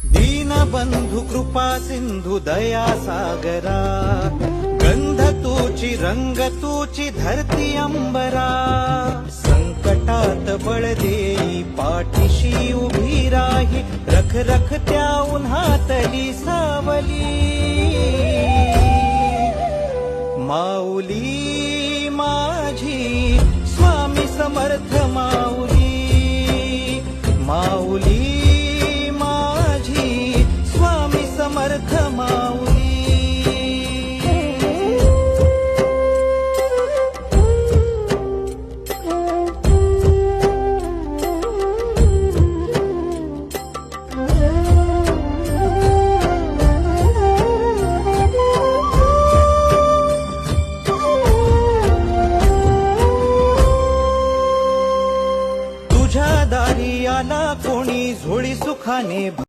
दीनबंधु कृपा सिंधु दया सागरा, गंध तूची रंग तूची धरती अंबरा, संकटात बळ देई पाठीशी उभी राही, रख रख त्या उन्हातली सावली, माऊली माझी स्वामी समर्थ माऊली, माऊली माझी स्वामी समर्थ माऊली. तुझ्या दारी आला कोणी झोळी सुखाने